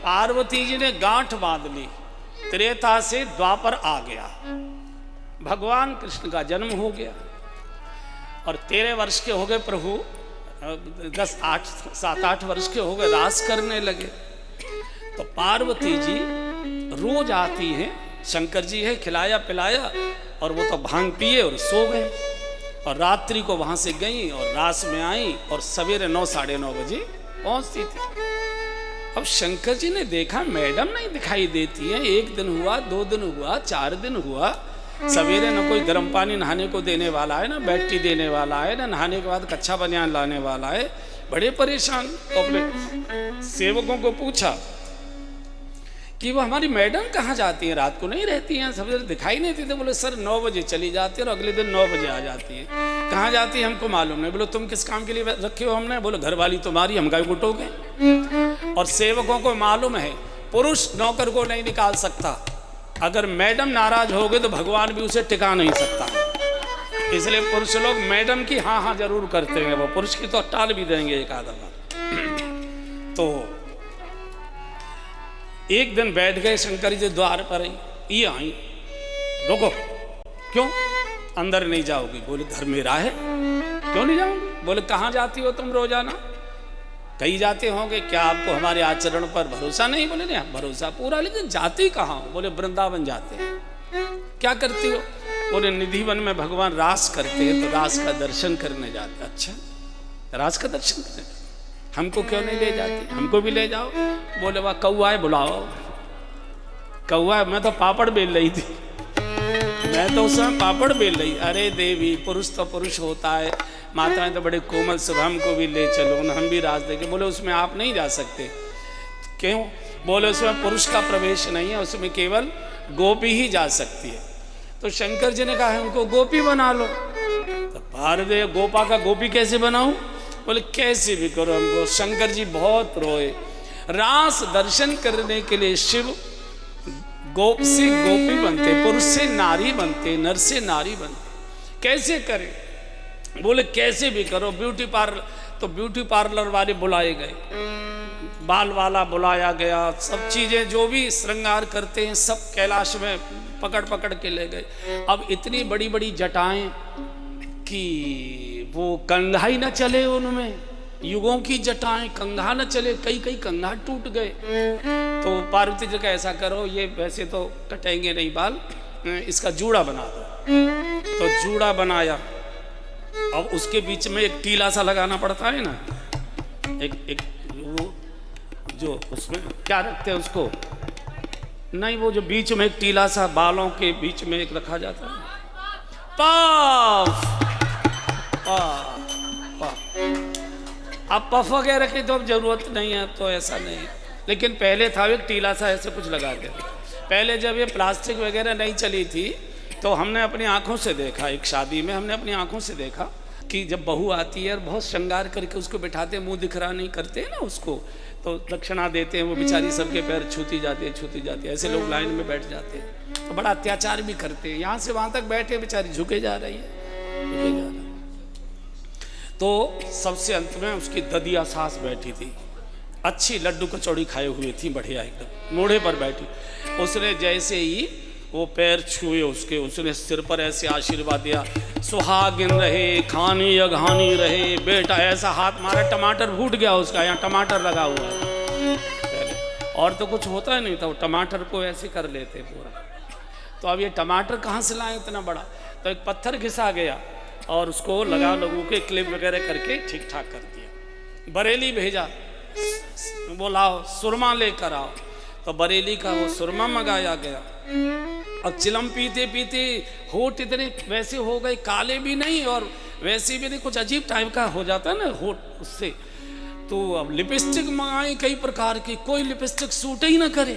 पार्वती जी ने गांठ बांध ली, त्रेता से द्वापर आ गया, भगवान कृष्ण का जन्म हो गया और 13 वर्ष के हो गए प्रभु, 7-8 वर्ष के हो गए, रास करने लगे। तो पार्वती जी रोज आती हैं, शंकर जी है खिलाया पिलाया, और वो तो भांग पिए और सो गए, और रात्रि को वहां से गई और रास में आई और सवेरे 9-9:30 बजे पहुंचती थी। अब शंकर जी ने देखा मैडम नहीं दिखाई देती है, 1 दिन हुआ, 2 दिन हुआ, 4 दिन हुआ, सवेरे न कोई गर्म पानी नहाने को देने वाला है, ना बैठी देने वाला है, ना नहाने के बाद कच्चा बनियान लाने वाला है, बड़े परेशान। तो अपने सेवकों को पूछा कि वो हमारी मैडम कहाँ जाती हैं, रात को नहीं रहती हैं, सवेरे दिखाई नहीं देती। बोले सर 9 बजे चली जाती है और अगले दिन 9 बजे आ जाती है। कहाँ जाती है हमको मालूम नहीं। बोले तुम किस काम के लिए रखे हो हमने। बोले घर वाली तुम्हारी, हम गाय गुटोगे। और सेवकों को मालूम है पुरुष नौकर को नहीं निकाल सकता, अगर मैडम नाराज हो गए तो भगवान भी उसे टिका नहीं सकता, इसलिए पुरुष लोग मैडम की हाँ हाँ जरूर करते हैं, वो पुरुष की तो टाल भी देंगे एक आधा बार। तो एक दिन बैठ गए शंकर जी द्वार पर, ये आई, रुको, क्यों अंदर नहीं जाओगी। बोले घर मेरा है, क्यों नहीं जाऊंगी। बोले कहाँ जाती हो तुम रोजाना। कहीं जाते होंगे, क्या आपको हमारे आचरण पर भरोसा नहीं। बोले नहीं भरोसा पूरा, लेकिन जाती कहाँ हो। बोले वृंदावन जाते हैं। क्या करती हो। बोले निधि वन में भगवान रास करते हैं, तो रास का दर्शन करने जाते। अच्छा रास का दर्शन करने, हमको क्यों नहीं ले जाती, हमको भी ले जाओ। बोले वह कौआ है, बुलाओ। कौआ, मैं तो पापड़ बेल रही थी, मैं तो उस समय पापड़ बेल रही। अरे देवी, पुरुष तो पुरुष होता है, माताएं तो बड़े कोमल स्वभाव, हमको भी ले चलो ना, हम भी रास देंगे। बोले उसमें आप नहीं जा सकते। क्यों। बोले उसमें पुरुष का प्रवेश नहीं है, उसमें केवल गोपी ही जा सकती है। तो शंकर जी ने कहा है उनको गोपी बना लो। तो भारत गोपा का गोपी कैसे बनाऊं। बोले कैसे भी करो हमको। शंकर जी बहुत रोए। रास दर्शन करने के लिए शिव गोप से गोपी बनते, पुरुष से नारी बनते, नर से नारी बनते, कैसे करें। बोले कैसे भी करो। ब्यूटी पार्लर, तो ब्यूटी पार्लर वाले बुलाए गए, बाल वाला बुलाया गया, सब चीजें जो भी श्रृंगार करते हैं सब कैलाश में पकड़ पकड़ के ले गए। अब इतनी बड़ी बड़ी जटाएं कि वो कंघा ही न चले, उनमें युगों की जटाएं, कंघा न चले, कई कई कंघा टूट गए। तो पार्वती जी का ऐसा करो, ये वैसे तो कटेंगे नहीं बाल, इसका जूड़ा बना दो। तो जूड़ा बनाया। अब उसके बीच में एक टीला सा लगाना पड़ता है ना, एक वो जो उसमें क्या रखते हैं उसको, नहीं वो जो बीच में एक टीला सा बालों के बीच में एक रखा जाता है, पफ। अब पफ वगैरह की तो अब जरूरत नहीं है, तो ऐसा नहीं, लेकिन पहले था एक टीला सा ऐसे कुछ लगा के। पहले जब ये प्लास्टिक वगैरह नहीं चली थी तो हमने अपनी आंखों से देखा, एक शादी में हमने अपनी आंखों से देखा कि जब बहू आती है और बहुत श्रृंगार करके उसको बिठाते हैं, मुंह दिखरा नहीं करते हैं ना उसको, तो दक्षिणा देते हैं, वो बेचारी सबके पैर छूती जाती है, ऐसे लोग लाइन में बैठ जाते हैं, तो बड़ा अत्याचार भी करते हैं। यहाँ से वहाँ तक बैठे बेचारी झुके जा रही है, तो सबसे अंत में उसकी ददिया सास बैठी थी, अच्छी लड्डू कचौड़ी खाए हुई थी, बढ़िया एकदम मोढ़े पर बैठी। उसने जैसे ही वो पैर छुए उसके, उसने सिर पर ऐसे आशीर्वाद दिया, सुहागिन रहे, खानी अघानी रहे बेटा, ऐसा हाथ मारा, टमाटर फूट गया उसका, यहाँ टमाटर लगा हुआ है पहले, और तो कुछ होता ही नहीं था, वो टमाटर को ऐसे कर लेते पूरा। तो अब ये टमाटर कहाँ से लाए इतना बड़ा, तो एक पत्थर घिसा गया और उसको लगा लोगों के क्लिप वगैरह करके ठीक ठाक कर दिया। बरेली भेजा, वो लाओ सुरमा लेकर आओ, तो बरेली का वो सुरमा मंगाया गया। अब चिलम पीते पीते होठ इतने वैसे हो गए, काले भी नहीं और वैसे भी नहीं, कुछ अजीब टाइप का हो जाता है ना होठ उससे। तो अब लिपस्टिक मंगाई कई प्रकार की, कोई लिपस्टिक सूट ही ना करे,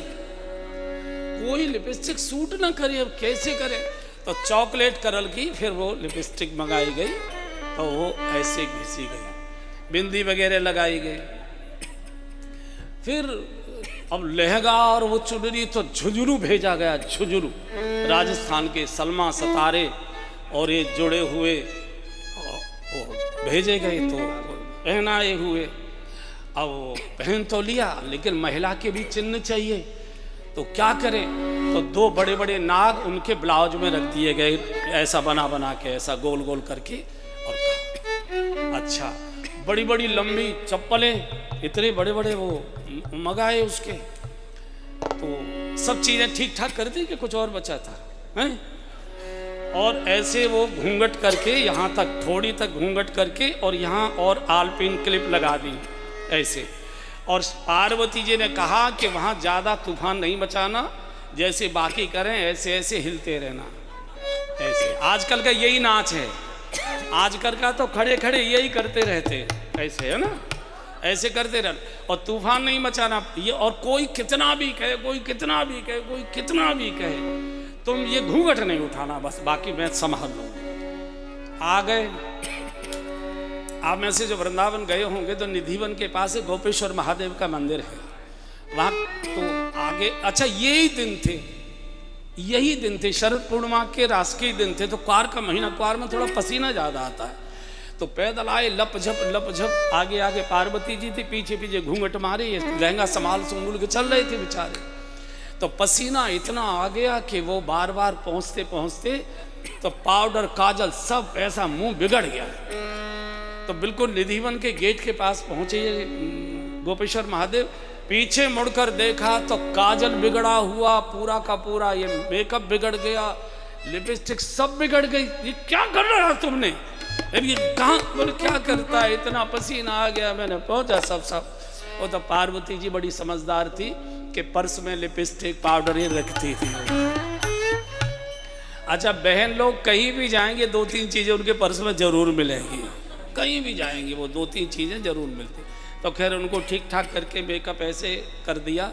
कोई लिपस्टिक सूट ना करे, अब कैसे करे। तो चॉकलेट कलर की फिर वो लिपस्टिक मंगाई गई, तो वो ऐसे घिसी गई, बिंदी वगैरह लगाई गई। फिर अब लहंगा और वो चुनरी तो झुझुरू भेजा गया, झुझुरू राजस्थान के सलमा सतारे और ये जुड़े हुए भेजे गए, तो पहनाए हुए। अब वो पहन तो लिया, लेकिन महिला के भी चिन्ह चाहिए, तो क्या करें? तो 2 बड़े बड़े नाग उनके ब्लाउज में रख दिए गए, ऐसा बना बना के, ऐसा गोल गोल करके। और अच्छा, बड़ी बड़ी लंबी चप्पलें, इतने बड़े बड़े वो मंगाए उसके। तो सब चीज़ें ठीक ठाक कर दी कि कुछ और बचा था, हैं? और ऐसे वो घूंघट करके यहाँ तक, थोड़ी तक घूंघट करके, और यहाँ और आलपिन क्लिप लगा दी ऐसे। और पार्वती जी ने कहा कि वहाँ ज़्यादा तूफान नहीं मचाना, जैसे बाकी करें ऐसे ऐसे हिलते रहना, ऐसे। आजकल का यही नाच है, आजकल का तो खड़े खड़े यही करते रहते, ऐसे, है ना, ऐसे करते रहना, और तूफान नहीं मचाना ये। और कोई कितना भी कहे, कोई कितना भी कहे, कोई कितना भी कहे, तुम ये घूंघट नहीं उठाना, बस बाकी मैं संभाल लूँ। आ गए। आप में से जो वृंदावन गए होंगे तो निधिवन के पास एक गोपेश्वर महादेव का मंदिर है, वहाँ तो आगे, अच्छा यही दिन थे शरद पूर्णिमा के रास के दिन थे। तो क्वार का महीना, क्वार में थोड़ा पसीना ज़्यादा आता है, तो पैदल आए, लप झप, आगे आगे पार्वती जी थी, पीछे पीछे घूंघट मारे, लहंगा संभाल संभूल के चल रहे थे बेचारे। तो पसीना इतना आ गया कि वो बार बार पहुँचते पहुँचते तो पाउडर काजल सब ऐसा मुंह बिगड़ गया। तो बिल्कुल निधिवन के गेट के पास पहुंचे गोपेश्वर महादेव, पीछे मुड़कर देखा तो काजल बिगड़ा हुआ पूरा का पूरा, ये मेकअप बिगड़ गया, लिपस्टिक सब बिगड़ गई। ये क्या कर रहा है तुमने? ये कहाँ, बोले क्या करता है, इतना पसीना आ गया। मैंने पहुंचा सब। वो तो पार्वती जी बड़ी समझदार थी कि पर्स में लिपस्टिक पाउडर ही रखती थी। अच्छा, बहन लोग कहीं भी जाएंगे 2-3 चीजें उनके पर्स में जरूर मिलेंगी, कहीं भी जाएंगे वो 2-3 चीज़ें जरूर मिलती। तो खैर उनको ठीक ठाक करके मेकअप ऐसे कर दिया,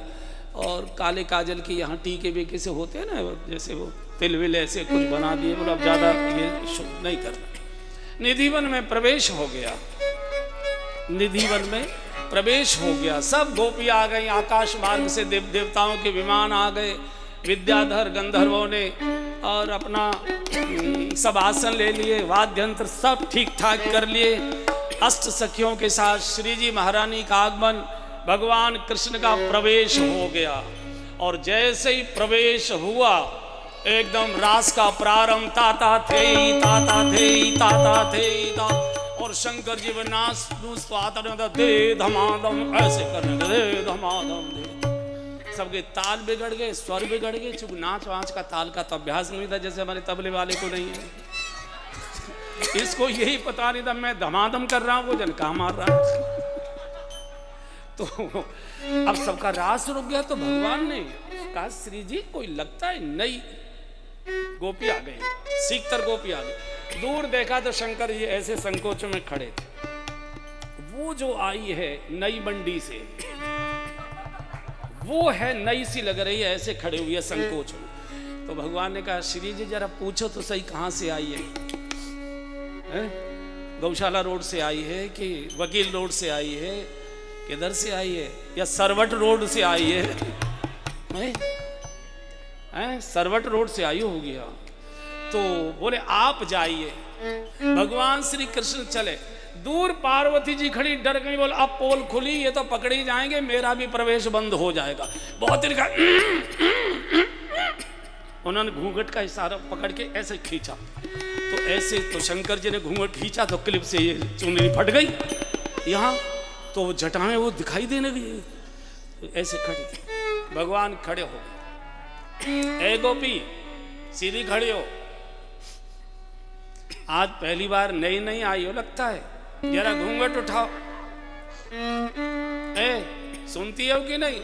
और काले काजल की यहाँ टीके बेके से होते हैं ना, जैसे वो तिल विल ऐसे कुछ बना दिए। बोला अब ज़्यादा ये नहीं करना। निधिवन में प्रवेश हो गया, निधिवन में प्रवेश हो गया। सब गोपी आ गई, आकाश मार्ग से देवताओं के विमान आ गए, विद्याधर गंधर्वों ने और अपना सब आसन ले लिए, वाद्य यंत्र सब ठीक ठाक कर लिए। अष्ट सखियों के साथ श्री जी महारानी का आगमन, भगवान कृष्ण का प्रवेश हो गया। और जैसे ही प्रवेश हुआ, एकदम रास का प्रारंभ, ताता थे और शंकर जी नाच दे धमाधम ऐसे करने, दे धमाधम दे। सबके ताल बिगड़ गए, स्वर बिगड़ गए, चूंकि नाच वाच का ताल का तो अभ्यास नहीं था, जैसे हमारे तबले वाले को नहीं है। इसको यही पता नहीं था मैं धमाधम कर रहा हूँ, वो जन कहाँ मार रहा है। तो अब सबका रास रुक गया। तो भगवान ने कहा, श्री जी कोई लगता है नई गोपी आ गई, सीखतर गोपी आ गई। दूर देखा तो शंकर जी ऐसे संकोच में खड़े थे। वो जो आई है नई मंडी से, वो है नई सी लग रही है, ऐसे खड़े हुए संकोच में। तो भगवान ने कहा, श्री जी जरा पूछो तो सही कहाँ से आई है? गौशाला रोड से आई है कि वकील रोड से आई है, किधर से आई है, या सरवट रोड से आई है? सरवट रोड से आई होगी। तो बोले आप जाइए। भगवान श्री कृष्ण चले। दूर पार्वती जी खड़ी, डर गई, बोल अब पोल खुली, ये तो पकड़े जाएंगे, मेरा भी प्रवेश बंद हो जाएगा। बहुत देर का उन्होंने घूंघट का इशारा पकड़ के ऐसे खींचा, तो ऐसे तो शंकर जी ने घूंघट खींचा तो क्लिप से ये चुनरी फट गई यहाँ, तो जटाएं वो दिखाई देने लगी, तो ऐसे खड़ी थी। भगवान खड़े हो गए, ए गोपी सीधी खड़ी हो, आज पहली बार नई नई आई हो लगता है, जरा घूंघट उठाओ। ए सुनती हो कि नहीं?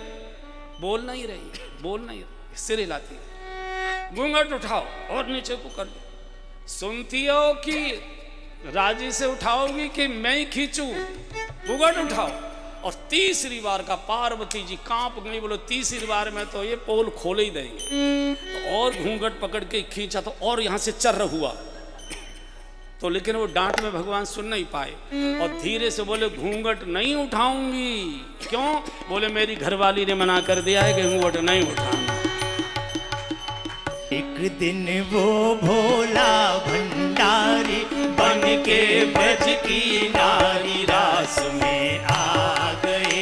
बोल नहीं रही, सिर हिलाती है। घूंघट उठाओ और नीचे को कर दो। सुनती हो कि राजी से उठाओगी कि मैं ही खींचूं? घूंघट उठाओ। और तीसरी बार का पार्वती जी कांप गई, बोलो तीसरी बार में तो ये पोल खोले ही देंगे। तो और घूंघट पकड़ के खींचा तो और यहां से चर्र हुआ, तो लेकिन वो डांट में भगवान सुन नहीं पाए और धीरे से बोले घूंघट नहीं उठाऊंगी। क्यों? बोले मेरी घरवाली ने मना कर दिया है कि घूंघट नहीं उठाऊंगा। एक दिन वो भोला भंडारी बन के ब्रज की नारी रास में आ गए।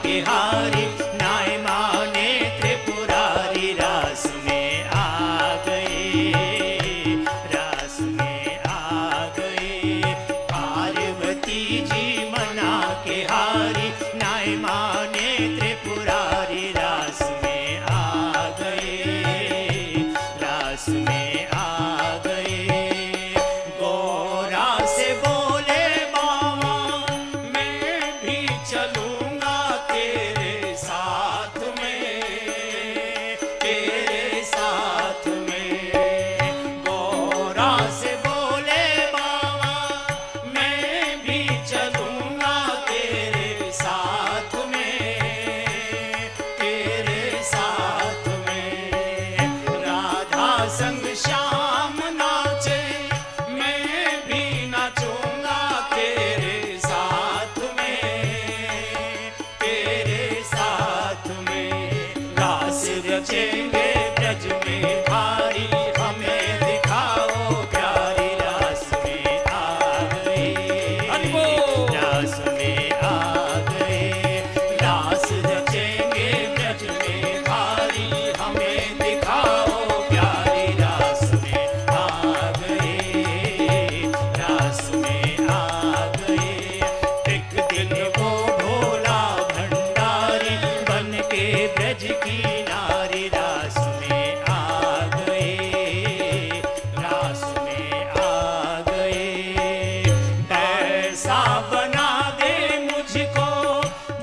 के हारी नाय माने त्रिपुरारी रास में आ गए, रास में आ गए। पार्वती जी मना के हारी नाय माने त्रिपुरारी रास में आ गए, रास में आ गए। गौरा से बोले बाबा मैं भी चलूंगा तेरे साथ में, तेरे साथ में। गौरा से बोले बाबा मैं भी चलूंगा तेरे साथ में, तेरे साथ में। राधा संग श्याम नाचे, मैं भी नाचूंगा तेरे साथ में, तेरे साथ में। रास रचेंगे ब्रज में भारी, हमें दिखाओ प्यारी रास में आ गए, हरि बोल। रास में आ गए। रास रचेंगे ब्रज में भारी, हमें दिखाओ प्यारी रास में आ गए, रास में आ गए। एक दिन वो भोला भंडारी बन के ब्रज की नारी रास में आ गए, रास में आ गए। ऐसा बना दे मुझको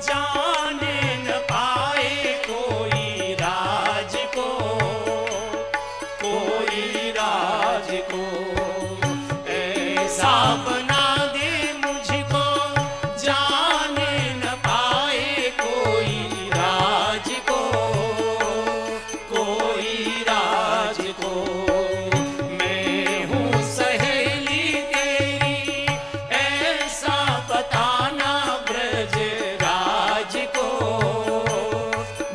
जाने न पाए कोई राज को, कोई राज को। ऐसा बना दे मुझको जाने न पाए कोई राज को, कोई राज को। मैं हूँ सहेली तेरी ऐसा बताना ब्रज राज को,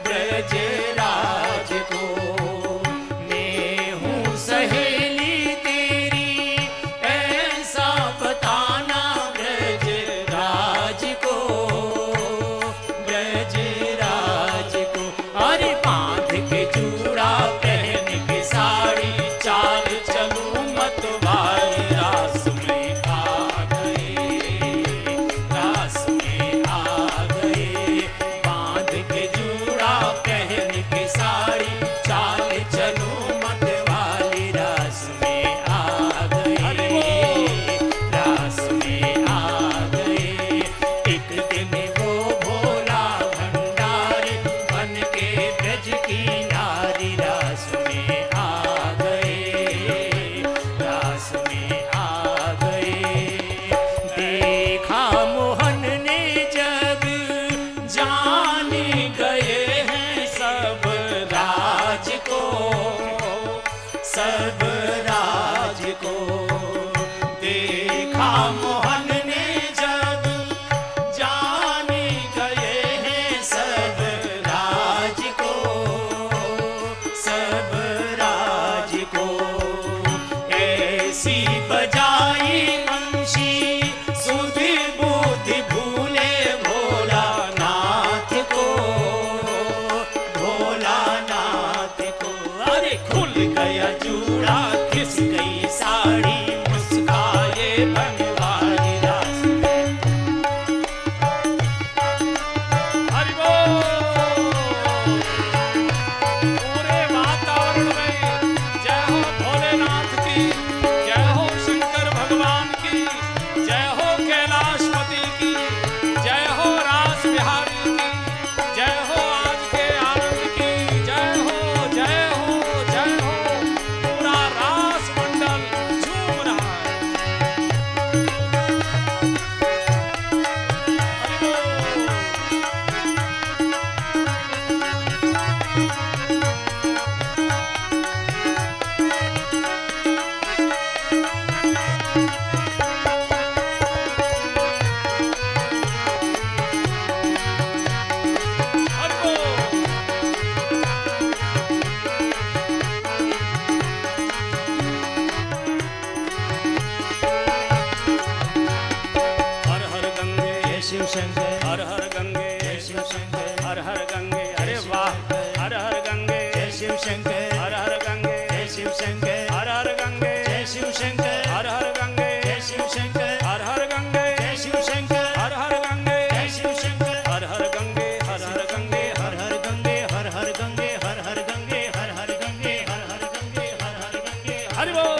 ब्रज राज को। मैं हूँ सहेली तेरी ऐसा बताना ब्रज राज को, ब्रज राज को। अरे बांध के चूड़ा पहन के साड़ी, चाल चलूं मत वाली रास में आ गए, रास में आ गए। बांध के चूड़ा पहन के साड़ी, चाल चलूं मत वाली रास में आ गए, रास में आ गए। एक दिन वो भोला भंडारी बन के ब्रज की नारी रास में आ गए, रास में आ गए। देखा मोहन ने जग जान गए हैं सब राज को, सब राज को। देखा मोहन ने जग जान गए हैं सब राज को, सब राज को। ऐसी बजाई बंशी सुधि बुद्धि भूले भोलानाथ को, हर गंगे, अरे वाह, हर हर गंगे, जय शिव शंकर, हर हर गंगे, जय शिव शंकर, हर हर गंगे, जय शिव शंकर, हर हर गंगे, जय शिव शंकर, हर हर गंगे, जय शिव शंकर, हर हर गंगे, जय शिव शंकर, हर हर गंगे, हर हर गंगे, हर हर गंगे, हर हर गंगे, हर हर गंगे, हर हर गंगे, हर हर गंगे, हर हर गंगे, हरि बोल।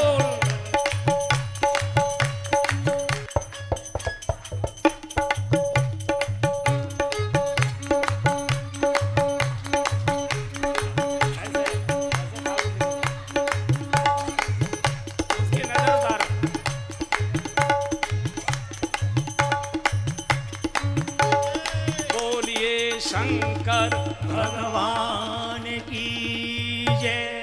उसकी नजर उतार। बोलिए शंकर भगवान की जय।